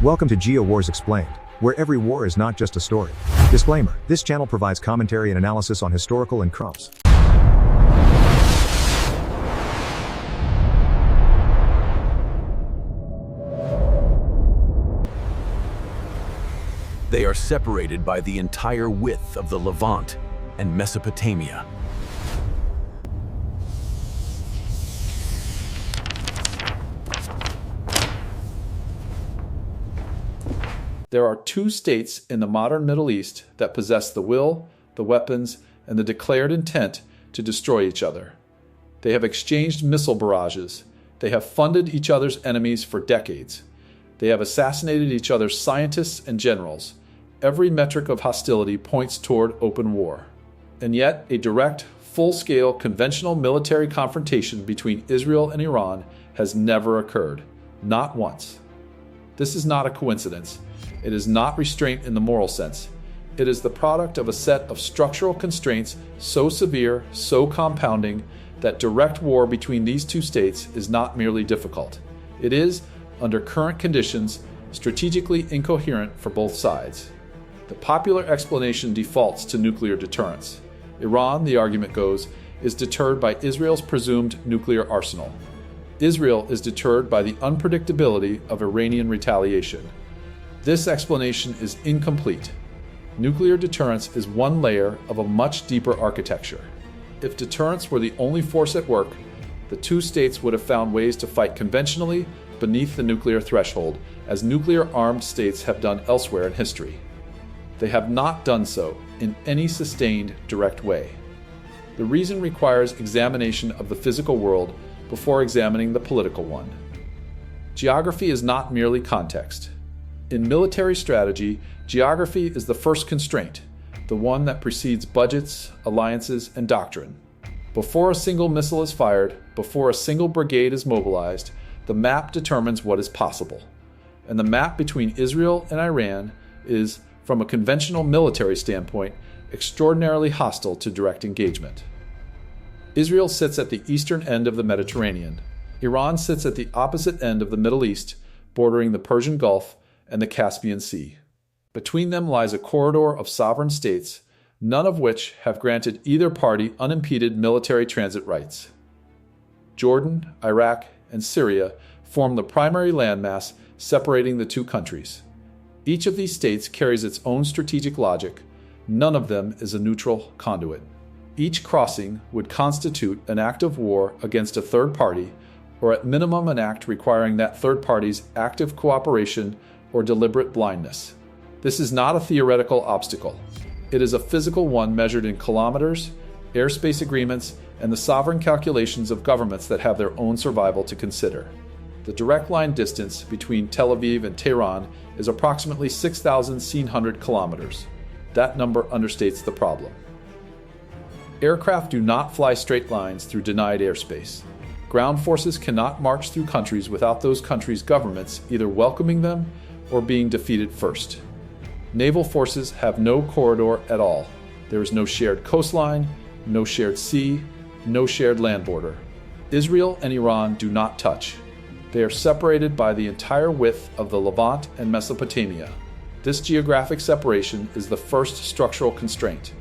Welcome to Geo Wars Explained, where every war is not just a story. Disclaimer: this channel provides commentary and analysis on historical and crumps. They are separated by the entire width of the Levant and Mesopotamia. There are two states in the modern Middle East that possess the will, the weapons, and the declared intent to destroy each other. They have exchanged missile barrages. They have funded each other's enemies for decades. They have assassinated each other's scientists and generals. Every metric of hostility points toward open war. And yet, a direct, full-scale conventional military confrontation between Israel and Iran has never occurred. Not once. This is not a coincidence. It is not restraint in the moral sense. It is the product of a set of structural constraints so severe, so compounding, that direct war between these two states is not merely difficult. It is, under current conditions, strategically incoherent for both sides. The popular explanation defaults to nuclear deterrence. Iran, the argument goes, is deterred by Israel's presumed nuclear arsenal. Israel is deterred by the unpredictability of Iranian retaliation. This explanation is incomplete. Nuclear deterrence is one layer of a much deeper architecture. If deterrence were the only force at work, the two states would have found ways to fight conventionally beneath the nuclear threshold, as nuclear-armed states have done elsewhere in history. They have not done so in any sustained, direct way. The reason requires examination of the physical world before examining the political one. Geography is not merely context. In military strategy, geography is the first constraint, the one that precedes budgets, alliances, and doctrine. Before a single missile is fired, before a single brigade is mobilized, the map determines what is possible. And the map between Israel and Iran is, from a conventional military standpoint, extraordinarily hostile to direct engagement. Israel sits at the eastern end of the Mediterranean. Iran sits at the opposite end of the Middle East, bordering the Persian Gulf and the Caspian Sea. Between them lies a corridor of sovereign states, none of which have granted either party unimpeded military transit rights. Jordan, Iraq, and Syria form the primary landmass separating the two countries. Each of these states carries its own strategic logic. None of them is a neutral conduit. Each crossing would constitute an act of war against a third party, or at minimum an act requiring that third party's active cooperation or deliberate blindness. This is not a theoretical obstacle. It is a physical one measured in kilometers, airspace agreements, and the sovereign calculations of governments that have their own survival to consider. The direct line distance between Tel Aviv and Tehran is approximately 6,100 kilometers. That number understates the problem. Aircraft do not fly straight lines through denied airspace. Ground forces cannot march through countries without those countries' governments either welcoming them or being defeated first. Naval forces have no corridor at all. There is no shared coastline, no shared sea, no shared land border. Israel and Iran do not touch. They are separated by the entire width of the Levant and Mesopotamia. This geographic separation is the first structural constraint.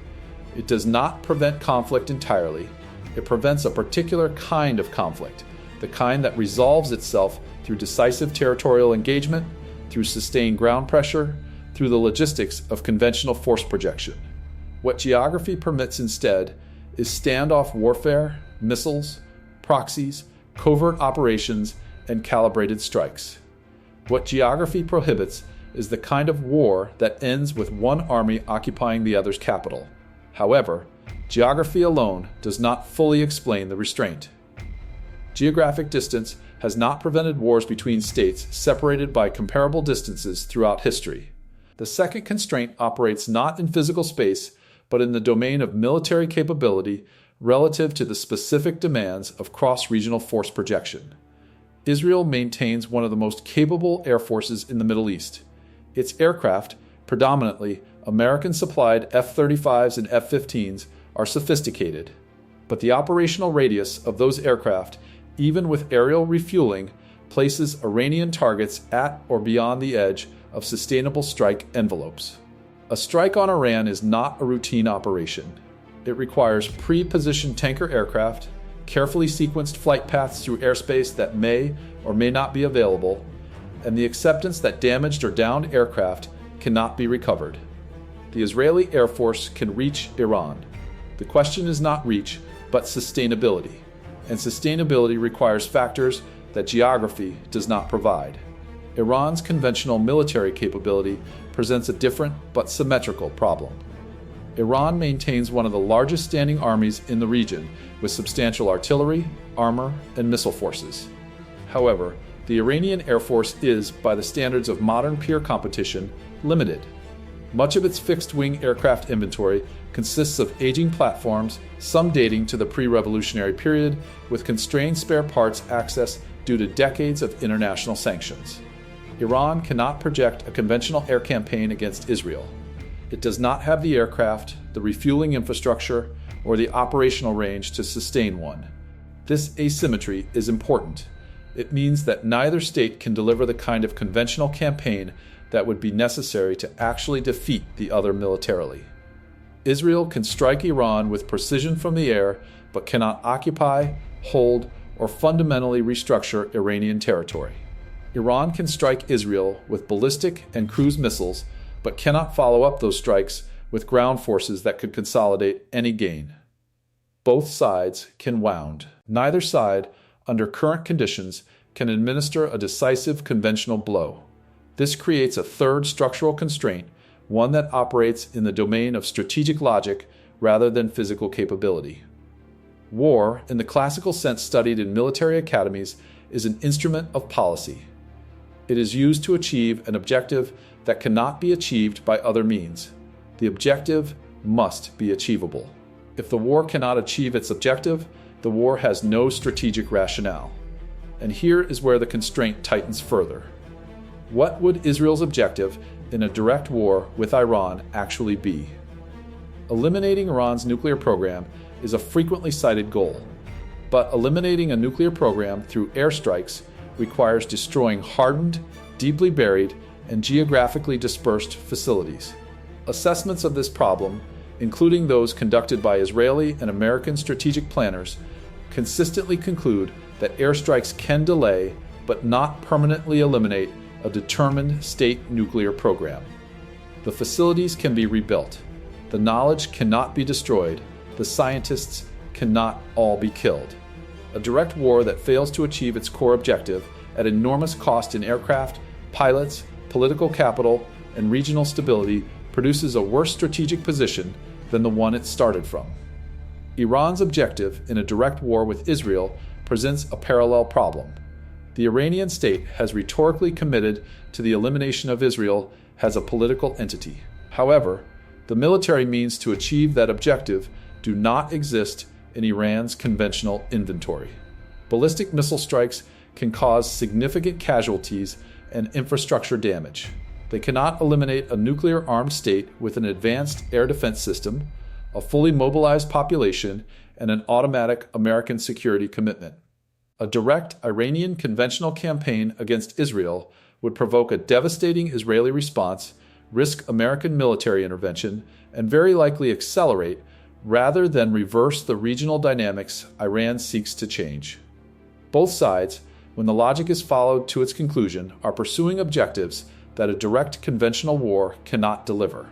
It does not prevent conflict entirely. It prevents a particular kind of conflict, the kind that resolves itself through decisive territorial engagement, through sustained ground pressure, through the logistics of conventional force projection. What geography permits instead is standoff warfare, missiles, proxies, covert operations, and calibrated strikes. What geography prohibits is the kind of war that ends with one army occupying the other's capital. However, geography alone does not fully explain the restraint. Geographic distance has not prevented wars between states separated by comparable distances throughout history. The second constraint operates not in physical space, but in the domain of military capability relative to the specific demands of cross-regional force projection. Israel maintains one of the most capable air forces in the Middle East. Its aircraft, predominantly American-supplied F-35s and F-15s, are sophisticated, but the operational radius of those aircraft, even with aerial refueling, places Iranian targets at or beyond the edge of sustainable strike envelopes. A strike on Iran is not a routine operation. It requires pre-positioned tanker aircraft, carefully sequenced flight paths through airspace that may or may not be available, and the acceptance that damaged or downed aircraft cannot be recovered. The Israeli Air Force can reach Iran. The question is not reach, but sustainability. And sustainability requires factors that geography does not provide. Iran's conventional military capability presents a different but symmetrical problem. Iran maintains one of the largest standing armies in the region, with substantial artillery, armor, and missile forces. However, the Iranian Air Force is, by the standards of modern peer competition, limited. Much of its fixed-wing aircraft inventory consists of aging platforms, some dating to the pre-revolutionary period, with constrained spare parts access due to decades of international sanctions. Iran cannot project a conventional air campaign against Israel. It does not have the aircraft, the refueling infrastructure, or the operational range to sustain one. This asymmetry is important. It means that neither state can deliver the kind of conventional campaign that would be necessary to actually defeat the other militarily. Israel can strike Iran with precision from the air, but cannot occupy, hold, or fundamentally restructure Iranian territory. Iran can strike Israel with ballistic and cruise missiles, but cannot follow up those strikes with ground forces that could consolidate any gain. Both sides can wound. Neither side, under current conditions, can administer a decisive conventional blow. This creates a third structural constraint, one that operates in the domain of strategic logic rather than physical capability. War, in the classical sense studied in military academies, is an instrument of policy. It is used to achieve an objective that cannot be achieved by other means. The objective must be achievable. If the war cannot achieve its objective, the war has no strategic rationale. And here is where the constraint tightens further. What would Israel's objective in a direct war with Iran actually be? Eliminating Iran's nuclear program is a frequently cited goal, but eliminating a nuclear program through airstrikes requires destroying hardened, deeply buried, and geographically dispersed facilities. Assessments of this problem, including those conducted by Israeli and American strategic planners, consistently conclude that airstrikes can delay but not permanently eliminate a determined state nuclear program. The facilities can be rebuilt. The knowledge cannot be destroyed. The scientists cannot all be killed. A direct war that fails to achieve its core objective at enormous cost in aircraft, pilots, political capital, and regional stability produces a worse strategic position than the one it started from. Iran's objective in a direct war with Israel presents a parallel problem. The Iranian state has rhetorically committed to the elimination of Israel as a political entity. However, the military means to achieve that objective do not exist in Iran's conventional inventory. Ballistic missile strikes can cause significant casualties and infrastructure damage. They cannot eliminate a nuclear-armed state with an advanced air defense system, a fully mobilized population, and an automatic American security commitment. A direct Iranian conventional campaign against Israel would provoke a devastating Israeli response, risk American military intervention, and very likely accelerate rather than reverse the regional dynamics Iran seeks to change. Both sides, when the logic is followed to its conclusion, are pursuing objectives that a direct conventional war cannot deliver.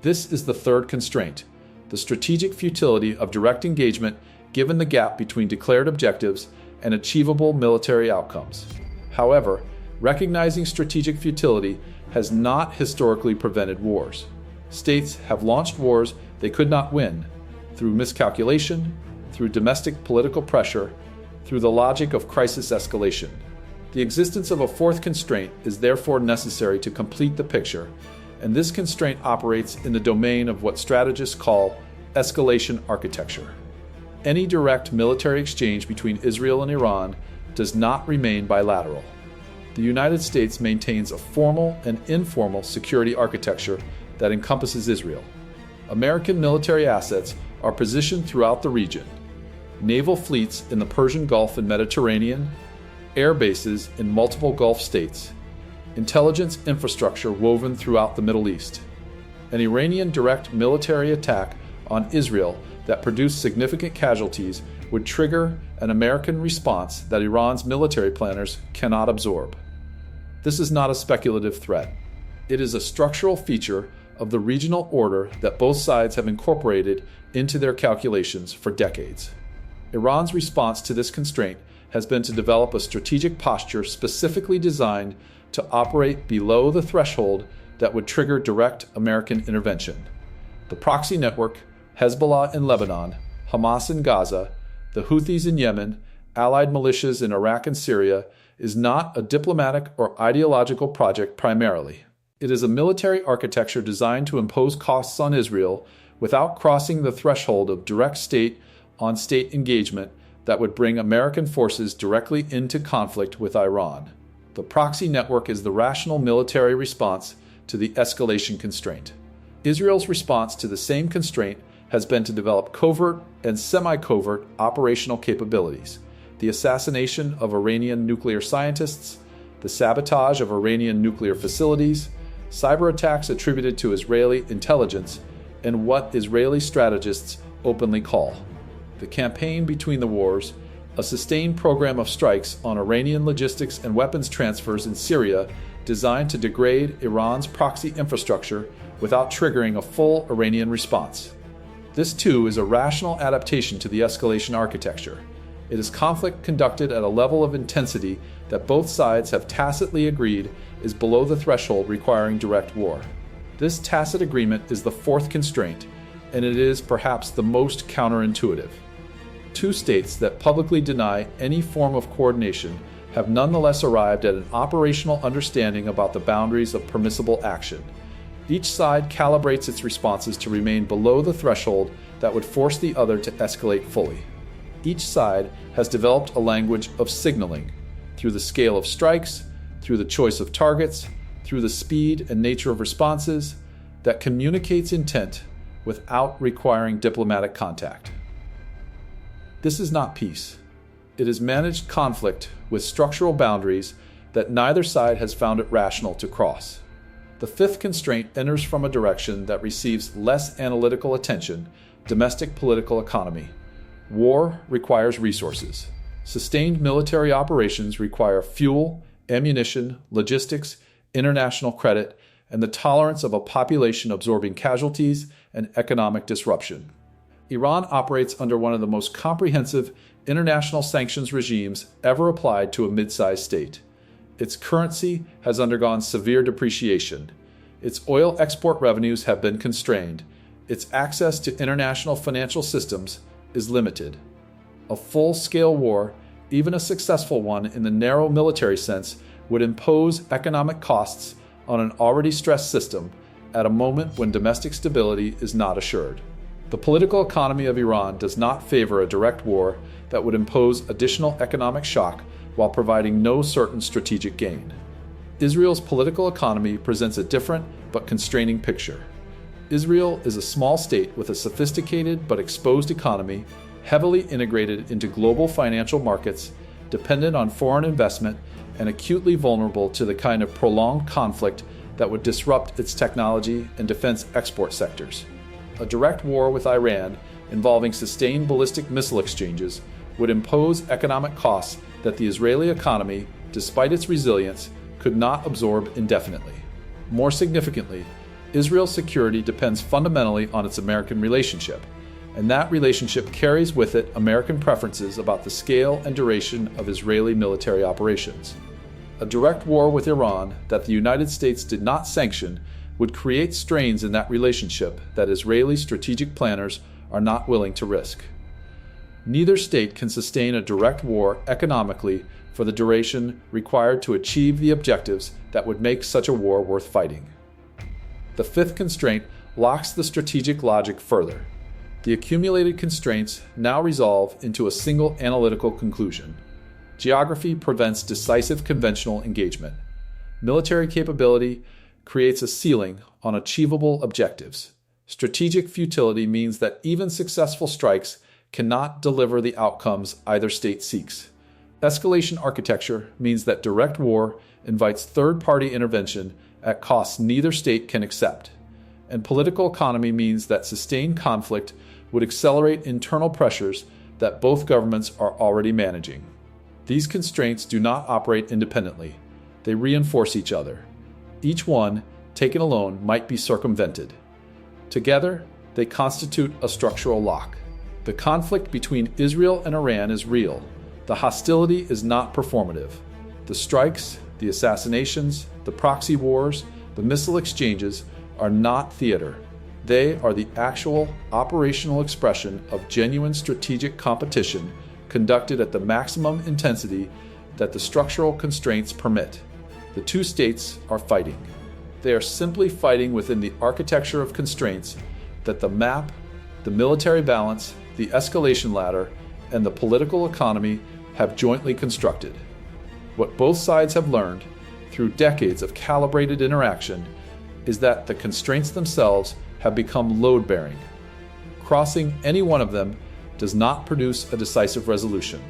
This is the third constraint, the strategic futility of direct engagement given the gap between declared objectives and achievable military outcomes. However, recognizing strategic futility has not historically prevented wars. States have launched wars they could not win through miscalculation, through domestic political pressure, through the logic of crisis escalation. The existence of a fourth constraint is therefore necessary to complete the picture, and this constraint operates in the domain of what strategists call escalation architecture. Any direct military exchange between Israel and Iran does not remain bilateral. The United States maintains a formal and informal security architecture that encompasses Israel. American military assets are positioned throughout the region. Naval fleets in the Persian Gulf and Mediterranean, air bases in multiple Gulf states, intelligence infrastructure woven throughout the Middle East, an Iranian direct military attack on Israel that produced significant casualties would trigger an American response that Iran's military planners cannot absorb. This is not a speculative threat. It is a structural feature of the regional order that both sides have incorporated into their calculations for decades. Iran's response to this constraint has been to develop a strategic posture specifically designed to operate below the threshold that would trigger direct American intervention. The proxy network, Hezbollah in Lebanon, Hamas in Gaza, the Houthis in Yemen, allied militias in Iraq and Syria, is not a diplomatic or ideological project primarily. It is a military architecture designed to impose costs on Israel without crossing the threshold of direct state-on-state engagement that would bring American forces directly into conflict with Iran. The proxy network is the rational military response to the escalation constraint. Israel's response to the same constraint has been to develop covert and semi-covert operational capabilities, the assassination of Iranian nuclear scientists, the sabotage of Iranian nuclear facilities, cyber attacks attributed to Israeli intelligence, and what Israeli strategists openly call the campaign between the wars, a sustained program of strikes on Iranian logistics and weapons transfers in Syria designed to degrade Iran's proxy infrastructure without triggering a full Iranian response. This too is a rational adaptation to the escalation architecture. It is conflict conducted at a level of intensity that both sides have tacitly agreed is below the threshold requiring direct war. This tacit agreement is the fourth constraint, and it is perhaps the most counterintuitive. Two states that publicly deny any form of coordination have nonetheless arrived at an operational understanding about the boundaries of permissible action. Each side calibrates its responses to remain below the threshold that would force the other to escalate fully. Each side has developed a language of signaling, through the scale of strikes, through the choice of targets, through the speed and nature of responses, that communicates intent without requiring diplomatic contact. This is not peace. It is managed conflict with structural boundaries that neither side has found it rational to cross. The fifth constraint enters from a direction that receives less analytical attention: domestic political economy. War requires resources. Sustained military operations require fuel, ammunition, logistics, international credit, and the tolerance of a population absorbing casualties and economic disruption. Iran operates under one of the most comprehensive international sanctions regimes ever applied to a mid-sized state. Its currency has undergone severe depreciation. Its oil export revenues have been constrained. Its access to international financial systems is limited. A full-scale war, even a successful one in the narrow military sense, would impose economic costs on an already stressed system at a moment when domestic stability is not assured. The political economy of Iran does not favor a direct war that would impose additional economic shock while providing no certain strategic gain. Israel's political economy presents a different but constraining picture. Israel is a small state with a sophisticated but exposed economy, heavily integrated into global financial markets, dependent on foreign investment, and acutely vulnerable to the kind of prolonged conflict that would disrupt its technology and defense export sectors. A direct war with Iran, involving sustained ballistic missile exchanges, would impose economic costs that the Israeli economy, despite its resilience, could not absorb indefinitely. More significantly, Israel's security depends fundamentally on its American relationship, and that relationship carries with it American preferences about the scale and duration of Israeli military operations. A direct war with Iran that the United States did not sanction would create strains in that relationship that Israeli strategic planners are not willing to risk. Neither state can sustain a direct war economically for the duration required to achieve the objectives that would make such a war worth fighting. The fifth constraint locks the strategic logic further. The accumulated constraints now resolve into a single analytical conclusion. Geography prevents decisive conventional engagement. Military capability creates a ceiling on achievable objectives. Strategic futility means that even successful strikes cannot deliver the outcomes either state seeks. Escalation architecture means that direct war invites third-party intervention at costs neither state can accept. And political economy means that sustained conflict would accelerate internal pressures that both governments are already managing. These constraints do not operate independently. They reinforce each other. Each one, taken alone, might be circumvented. Together, they constitute a structural lock. The conflict between Israel and Iran is real. The hostility is not performative. The strikes, the assassinations, the proxy wars, the missile exchanges are not theater. They are the actual operational expression of genuine strategic competition conducted at the maximum intensity that the structural constraints permit. The two states are fighting. They are simply fighting within the architecture of constraints that the map, the military balance, the escalation ladder, and the political economy have jointly constructed. What both sides have learned, through decades of calibrated interaction, is that the constraints themselves have become load-bearing. Crossing any one of them does not produce a decisive resolution.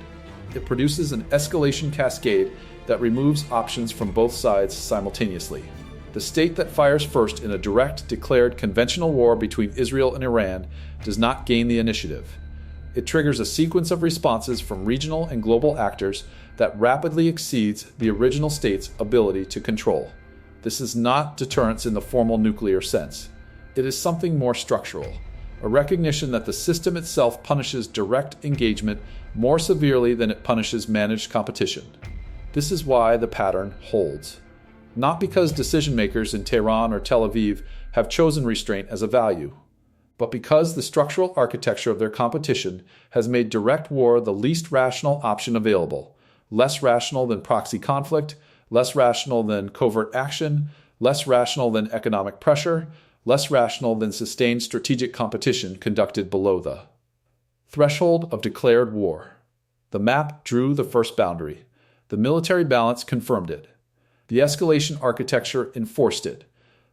It produces an escalation cascade that removes options from both sides simultaneously. The state that fires first in a direct, declared conventional war between Israel and Iran does not gain the initiative. It triggers a sequence of responses from regional and global actors that rapidly exceeds the original state's ability to control. This is not deterrence in the formal nuclear sense. It is something more structural, a recognition that the system itself punishes direct engagement more severely than it punishes managed competition. This is why the pattern holds. Not because decision makers in Tehran or Tel Aviv have chosen restraint as a value, but because the structural architecture of their competition has made direct war the least rational option available, less rational than proxy conflict, less rational than covert action, less rational than economic pressure, less rational than sustained strategic competition conducted below the threshold of declared war. The map drew the first boundary. The military balance confirmed it. The escalation architecture enforced it.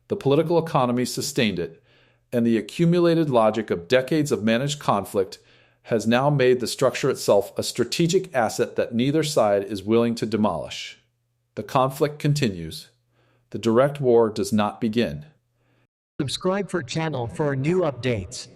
The political economy sustained it. And the accumulated logic of decades of managed conflict has now made the structure itself a strategic asset that neither side is willing to demolish. The conflict continues. The direct war does not begin. Subscribe for channel for new updates.